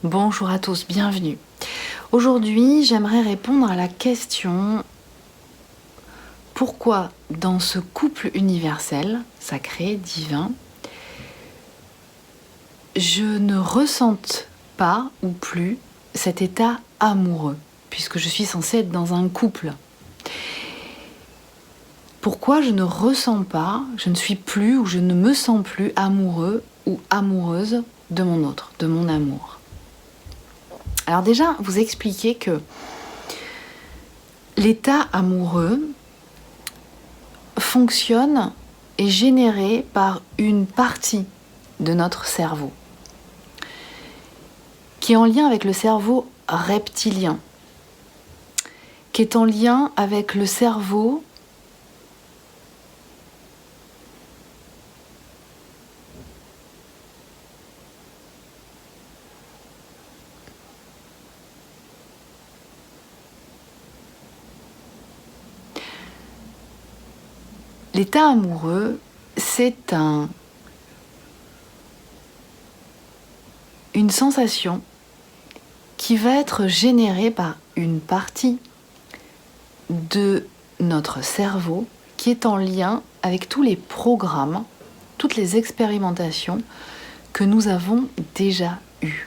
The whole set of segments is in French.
Bonjour à tous, bienvenue. Aujourd'hui, j'aimerais répondre à la question pourquoi dans ce couple universel, sacré, divin, je ne ressente pas ou plus cet état amoureux, puisque je suis censée être dans un couple. Pourquoi je ne ressens pas, je ne suis plus ou je ne me sens plus amoureux ou amoureuse de mon autre, de mon amour. Alors déjà, vous expliquer que l'état amoureux fonctionne et est généré par une partie de notre cerveau qui est en lien avec le cerveau reptilien, qui est en lien avec le cerveau l'état amoureux, c'est une sensation qui va être générée par une partie de notre cerveau qui est en lien avec tous les programmes, toutes les expérimentations que nous avons déjà eues.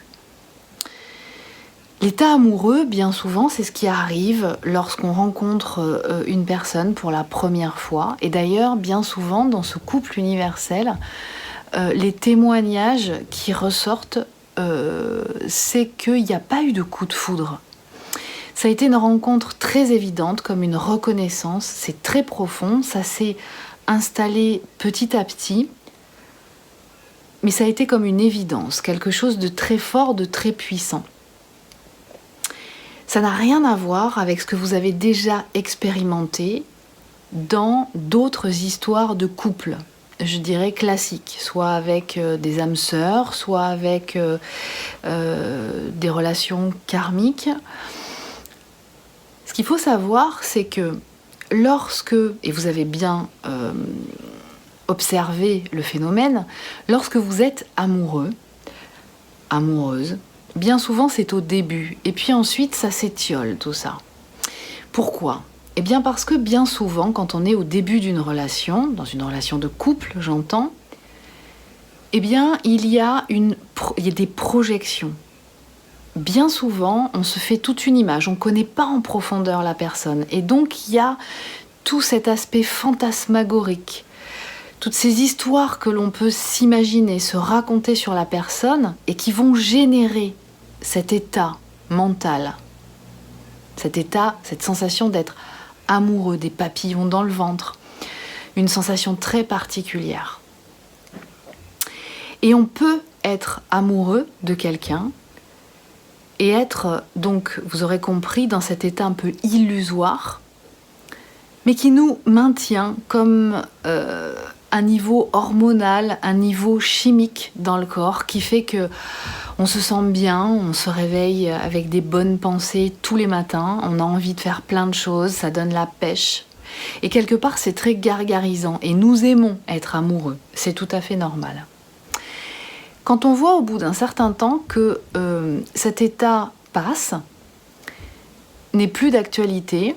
L'état amoureux, bien souvent, c'est ce qui arrive lorsqu'on rencontre une personne pour la première fois. Et d'ailleurs, bien souvent, dans ce couple universel, les témoignages qui ressortent, c'est qu'il n'y a pas eu de coup de foudre. Ça a été une rencontre très évidente, comme une reconnaissance. C'est très profond, ça s'est installé petit à petit. Mais ça a été comme une évidence, quelque chose de très fort, de très puissant. Ça n'a rien à voir avec ce que vous avez déjà expérimenté dans d'autres histoires de couple, je dirais classiques, soit avec des âmes sœurs, soit avec des relations karmiques. Ce qu'il faut savoir, c'est que lorsque, et vous avez bien observé le phénomène, lorsque vous êtes amoureux, amoureuse, bien souvent, c'est au début. Et puis ensuite, ça s'étiole, tout ça. Pourquoi ? Eh bien parce que bien souvent, quand on est au début d'une relation, dans une relation de couple, j'entends, eh bien, il y a des projections. Bien souvent, on se fait toute une image, on ne connaît pas en profondeur la personne. Et donc, il y a tout cet aspect fantasmagorique, toutes ces histoires que l'on peut s'imaginer, se raconter sur la personne et qui vont générer cet état mental, cet état, cette sensation d'être amoureux, des papillons dans le ventre, une sensation très particulière. Et on peut être amoureux de quelqu'un et être, donc, vous aurez compris, dans cet état un peu illusoire, mais qui nous maintient comme un niveau hormonal, un niveau chimique dans le corps qui fait que on se sent bien, on se réveille avec des bonnes pensées tous les matins, on a envie de faire plein de choses, ça donne la pêche. Et quelque part, c'est très gargarisant et nous aimons être amoureux, c'est tout à fait normal. Quand on voit au bout d'un certain temps que cet état passe, n'est plus d'actualité,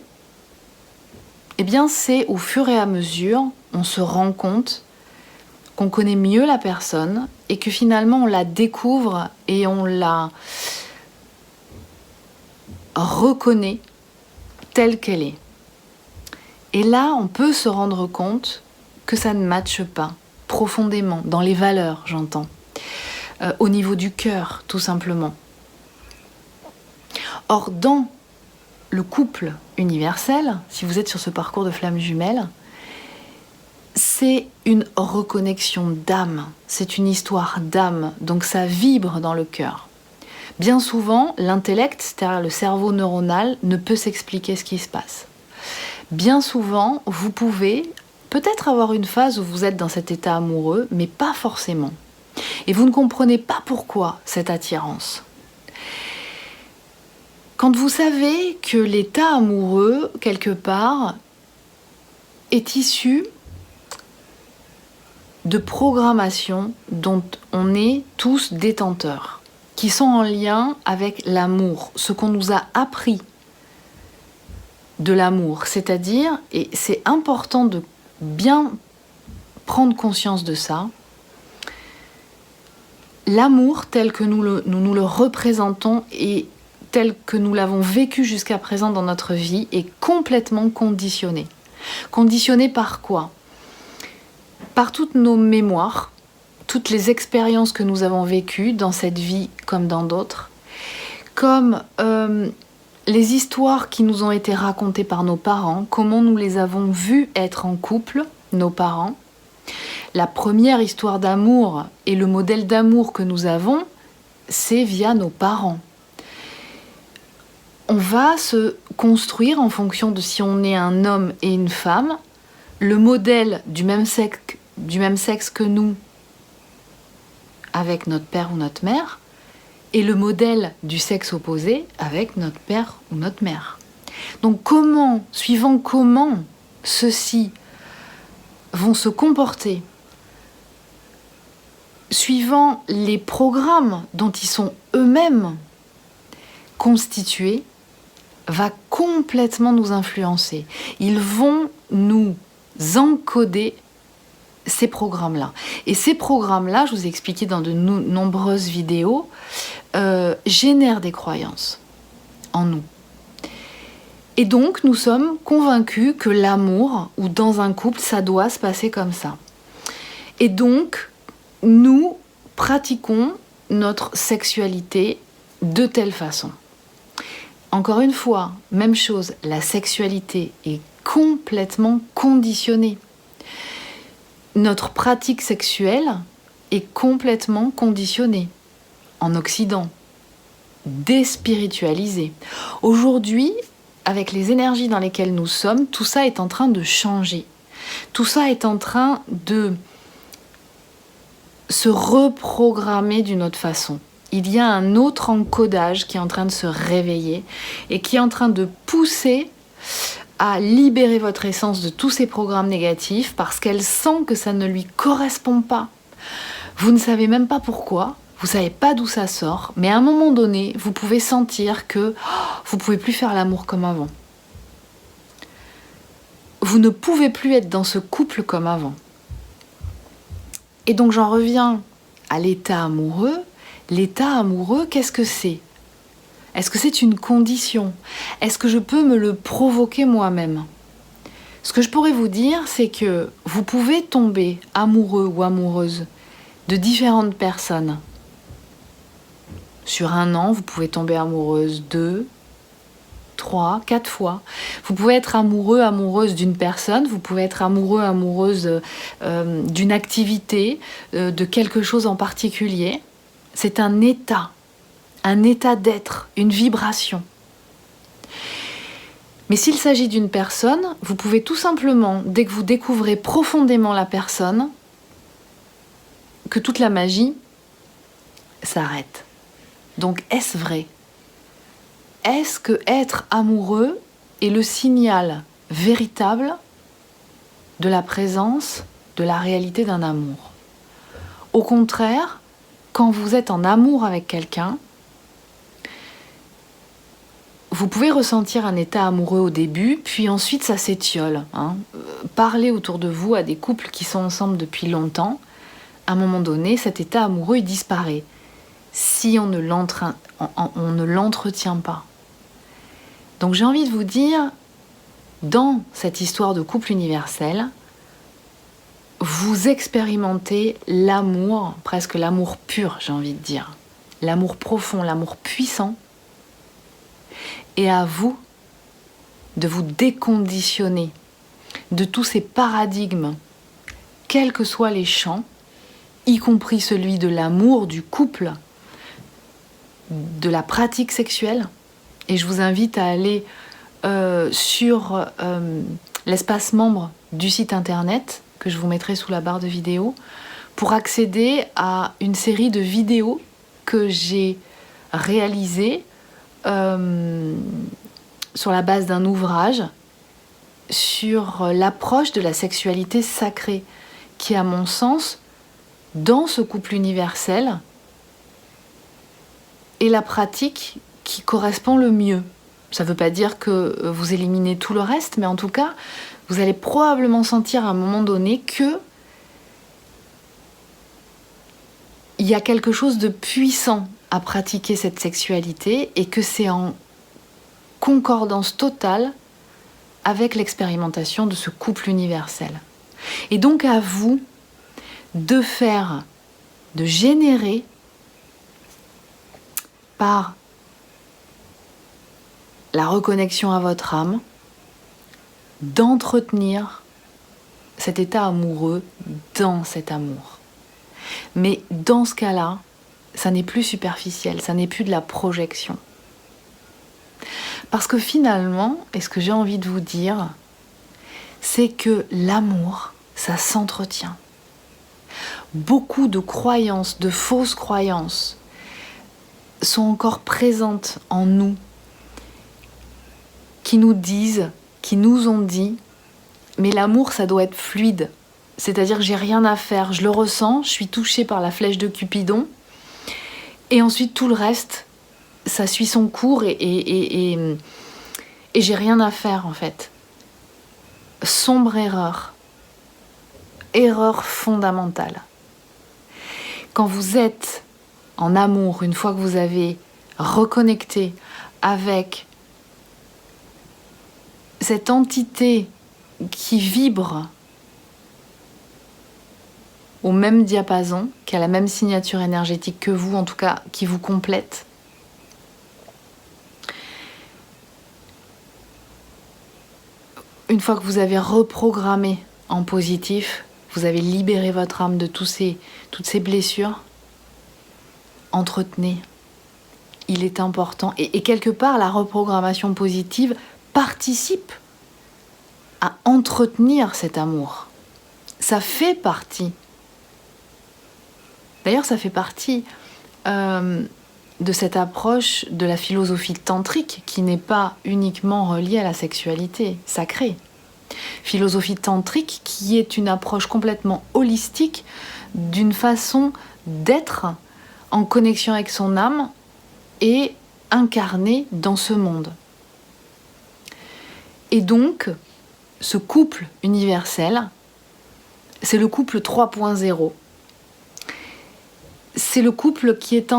eh bien c'est au fur et à mesure, on se rend compte qu'on connaît mieux la personne et que finalement on la découvre et on la reconnaît telle qu'elle est. Et là, on peut se rendre compte que ça ne matche pas profondément, dans les valeurs, j'entends, au niveau du cœur, tout simplement. Or, dans le couple universel, si vous êtes sur ce parcours de flamme jumelle, c'est une reconnexion d'âme, c'est une histoire d'âme, donc ça vibre dans le cœur. Bien souvent, l'intellect, c'est-à-dire le cerveau neuronal, ne peut s'expliquer ce qui se passe. Bien souvent, vous pouvez peut-être avoir une phase où vous êtes dans cet état amoureux, mais pas forcément. Et vous ne comprenez pas pourquoi cette attirance. Quand vous savez que l'état amoureux, quelque part, est issu de programmation dont on est tous détenteurs. qui sont en lien avec l'amour, ce qu'on nous a appris de l'amour. C'est-à-dire, et c'est important de bien prendre conscience de ça, l'amour tel que nous le représentons et tel que nous l'avons vécu jusqu'à présent dans notre vie est complètement conditionné. Conditionné par quoi ? Par toutes nos mémoires, toutes les expériences que nous avons vécues dans cette vie comme dans d'autres, comme les histoires qui nous ont été racontées par nos parents, comment nous les avons vus être en couple, nos parents. La première histoire d'amour et le modèle d'amour que nous avons, c'est via nos parents. On va se construire en fonction de si on est un homme et une femme, le modèle du même sexe que nous, avec notre père ou notre mère, et le modèle du sexe opposé avec notre père ou notre mère. Donc suivant comment ceux-ci vont se comporter, suivant les programmes dont ils sont eux-mêmes constitués, va complètement nous influencer. Ils vont nous encoder ces programmes-là. Et ces programmes-là, je vous ai expliqué dans de nombreuses vidéos, génèrent des croyances en nous. Et donc, nous sommes convaincus que l'amour, ou dans un couple, ça doit se passer comme ça. Et donc, nous pratiquons notre sexualité de telle façon. Encore une fois, même chose, la sexualité est complètement conditionnée. Notre pratique sexuelle est complètement conditionnée en Occident, déspiritualisée. Aujourd'hui, avec les énergies dans lesquelles nous sommes, tout ça est en train de changer. Tout ça est en train de se reprogrammer d'une autre façon. Il y a un autre encodage qui est en train de se réveiller et qui est en train de pousser à libérer votre essence de tous ces programmes négatifs parce qu'elle sent que ça ne lui correspond pas. Vous ne savez même pas pourquoi, vous ne savez pas d'où ça sort, mais à un moment donné, vous pouvez sentir que vous ne pouvez plus faire l'amour comme avant. Vous ne pouvez plus être dans ce couple comme avant. Et donc j'en reviens à l'état amoureux. L'état amoureux, qu'est-ce que c'est ? Est-ce que c'est une condition ? Est-ce que je peux me le provoquer moi-même ? Ce que je pourrais vous dire, c'est que vous pouvez tomber amoureux ou amoureuse de différentes personnes. Sur un an, vous pouvez tomber amoureuse 2, 3, 4 fois. Vous pouvez être amoureux, amoureuse d'une personne, vous pouvez être amoureux, amoureuse d'une activité, de quelque chose en particulier. C'est un état d'être, une vibration. Mais s'il s'agit d'une personne, vous pouvez tout simplement, dès que vous découvrez profondément la personne, que toute la magie s'arrête. Donc, est-ce vrai ? Est-ce que être amoureux est le signal véritable de la présence, de la réalité d'un amour ? Au contraire, quand vous êtes en amour avec quelqu'un, vous pouvez ressentir un état amoureux au début, puis ensuite ça s'étiole. Parlez autour de vous à des couples qui sont ensemble depuis longtemps. À un moment donné, cet état amoureux il disparaît si on ne l'entretient pas. Donc j'ai envie de vous dire, dans cette histoire de couple universel, vous expérimentez l'amour, presque l'amour pur, j'ai envie de dire. L'amour profond, l'amour puissant. Et à vous de vous déconditionner de tous ces paradigmes, quels que soient les champs, y compris celui de l'amour, du couple, de la pratique sexuelle. Et je vous invite à aller sur l'espace membre du site internet, que je vous mettrai sous la barre de vidéo, pour accéder à une série de vidéos que j'ai réalisées sur la base d'un ouvrage sur l'approche de la sexualité sacrée, qui, à mon sens, dans ce couple universel, est la pratique qui correspond le mieux. Ça ne veut pas dire que vous éliminez tout le reste, mais en tout cas, vous allez probablement sentir à un moment donné que il y a quelque chose de puissant à pratiquer cette sexualité et que c'est en concordance totale avec l'expérimentation de ce couple universel. Et donc à vous de générer par la reconnexion à votre âme, d'entretenir cet état amoureux dans cet amour. Mais dans ce cas-là, ça n'est plus superficiel, ça n'est plus de la projection. Parce que finalement, et ce que j'ai envie de vous dire, c'est que l'amour, ça s'entretient. Beaucoup de croyances, de fausses croyances, sont encore présentes en nous, qui nous disent, qui nous ont dit, mais l'amour, ça doit être fluide. C'est-à-dire, j'ai rien à faire, je le ressens, je suis touchée par la flèche de Cupidon, et ensuite tout le reste, ça suit son cours et j'ai rien à faire en fait. Sombre erreur. Erreur fondamentale. Quand vous êtes en amour, une fois que vous avez reconnecté avec cette entité qui vibre au même diapason, qui a la même signature énergétique que vous, en tout cas qui vous complète, une fois que vous avez reprogrammé en positif, vous avez libéré votre âme de toutes ces blessures, entretenez. Il est important. Et quelque part, la reprogrammation positive participe à entretenir cet amour. Ça fait partie. D'ailleurs, ça fait partie de cette approche de la philosophie tantrique qui n'est pas uniquement reliée à la sexualité sacrée. Philosophie tantrique qui est une approche complètement holistique d'une façon d'être en connexion avec son âme et incarnée dans ce monde. Et donc, ce couple universel, c'est le couple 3.0. C'est le couple qui est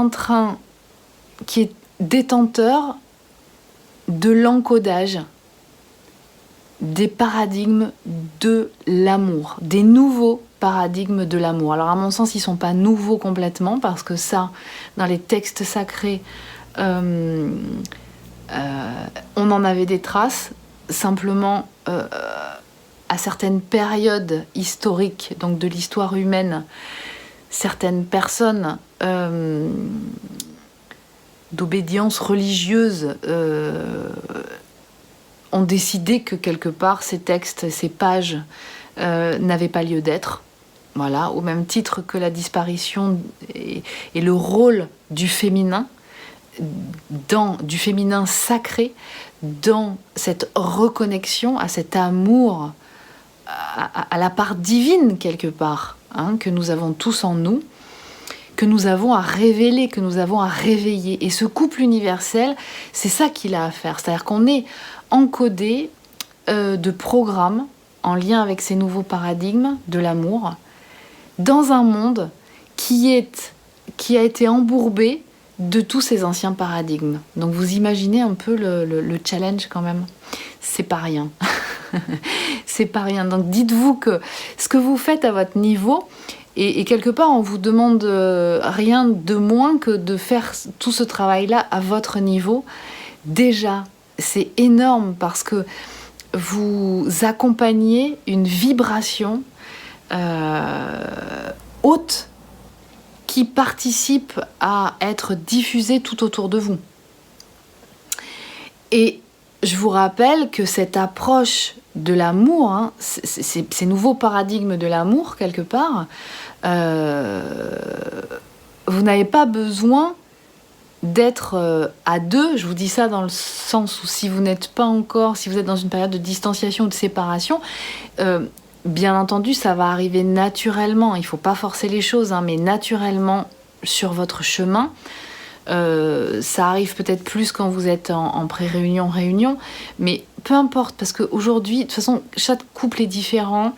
détenteur de l'encodage des paradigmes de l'amour, des nouveaux paradigmes de l'amour. Alors à mon sens, ils ne sont pas nouveaux complètement, parce que ça, dans les textes sacrés, on en avait des traces. Simplement, à certaines périodes historiques, donc de l'histoire humaine, certaines personnes d'obédience religieuse ont décidé que quelque part ces textes, ces pages n'avaient pas lieu d'être. Voilà, au même titre que la disparition et le rôle du féminin, du féminin sacré, dans cette reconnexion à cet amour, à la part divine quelque part, que nous avons tous en nous, que nous avons à révéler, que nous avons à réveiller. Et ce couple universel, c'est ça qu'il a à faire. C'est-à-dire qu'on est encodé de programmes en lien avec ces nouveaux paradigmes de l'amour, dans un monde qui a été embourbé de tous ces anciens paradigmes. Donc vous imaginez un peu le challenge quand même. C'est pas rien. C'est pas rien. Donc dites-vous que ce que vous faites à votre niveau, et quelque part on vous demande rien de moins que de faire tout ce travail-là à votre niveau. Déjà, c'est énorme parce que vous accompagnez une vibration haute qui participe à être diffusée tout autour de vous. Et je vous rappelle que cette approche de l'amour, ces nouveaux paradigmes de l'amour, quelque part, vous n'avez pas besoin d'être à deux. Je vous dis ça dans le sens où si vous n'êtes pas encore, si vous êtes dans une période de distanciation ou de séparation, bien entendu, ça va arriver naturellement. Il ne faut pas forcer les choses, mais naturellement, sur votre chemin, Ça arrive peut-être plus quand vous êtes en pré-réunion, réunion, mais peu importe, parce qu'aujourd'hui, de toute façon, chaque couple est différent,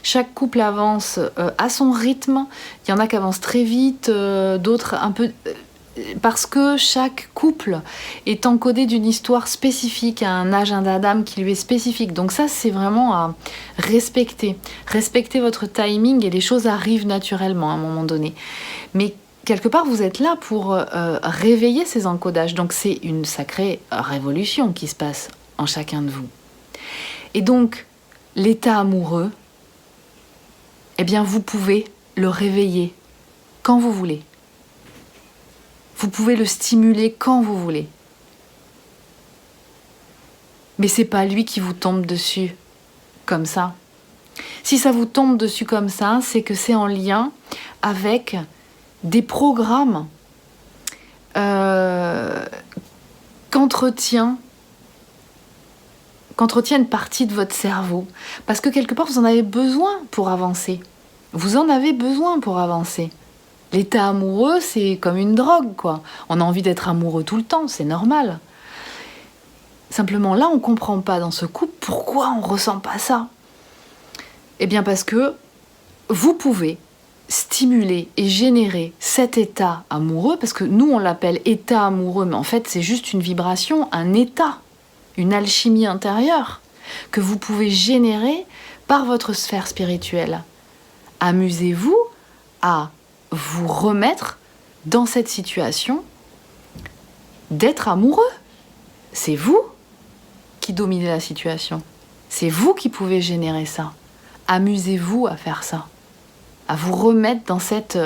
chaque couple avance à son rythme, il y en a qui avancent très vite, d'autres un peu... parce que chaque couple est encodé d'une histoire spécifique, à un agenda d'âme qui lui est spécifique. Donc ça, c'est vraiment à respecter. Respectez votre timing et les choses arrivent naturellement à un moment donné. Mais quelque part, vous êtes là pour réveiller ces encodages. Donc c'est une sacrée révolution qui se passe en chacun de vous. Et donc, l'état amoureux, eh bien, vous pouvez le réveiller quand vous voulez. Vous pouvez le stimuler quand vous voulez. Mais c'est pas lui qui vous tombe dessus comme ça. Si ça vous tombe dessus comme ça, c'est que c'est en lien avec des programmes qu'entretient une partie de votre cerveau. Parce que quelque part, vous en avez besoin pour avancer. Vous en avez besoin pour avancer. L'état amoureux, c'est comme une drogue, quoi. On a envie d'être amoureux tout le temps, c'est normal. Simplement, là, on ne comprend pas dans ce couple pourquoi on ne ressent pas ça. Eh bien, parce que vous pouvez stimuler et générer cet état amoureux, parce que nous, on l'appelle état amoureux, mais en fait, c'est juste une vibration, un état, une alchimie intérieure que vous pouvez générer par votre sphère spirituelle. Amusez-vous à vous remettre dans cette situation d'être amoureux. C'est vous qui dominez la situation. C'est vous qui pouvez générer ça. Amusez-vous à faire ça, à vous remettre dans cet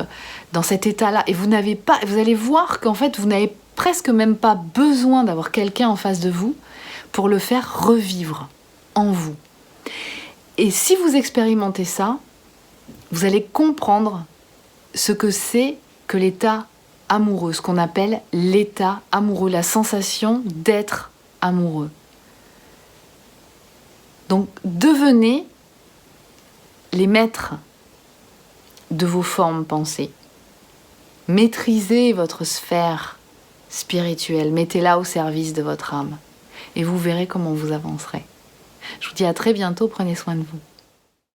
état-là. Et vous allez voir qu'en fait, vous n'avez presque même pas besoin d'avoir quelqu'un en face de vous pour le faire revivre en vous. Et si vous expérimentez ça, vous allez comprendre ce que c'est que l'état amoureux, ce qu'on appelle l'état amoureux, la sensation d'être amoureux. Donc, devenez les maîtres de vos formes pensées. Maîtrisez votre sphère spirituelle, mettez-la au service de votre âme. Et vous verrez comment vous avancerez. Je vous dis à très bientôt, prenez soin de vous.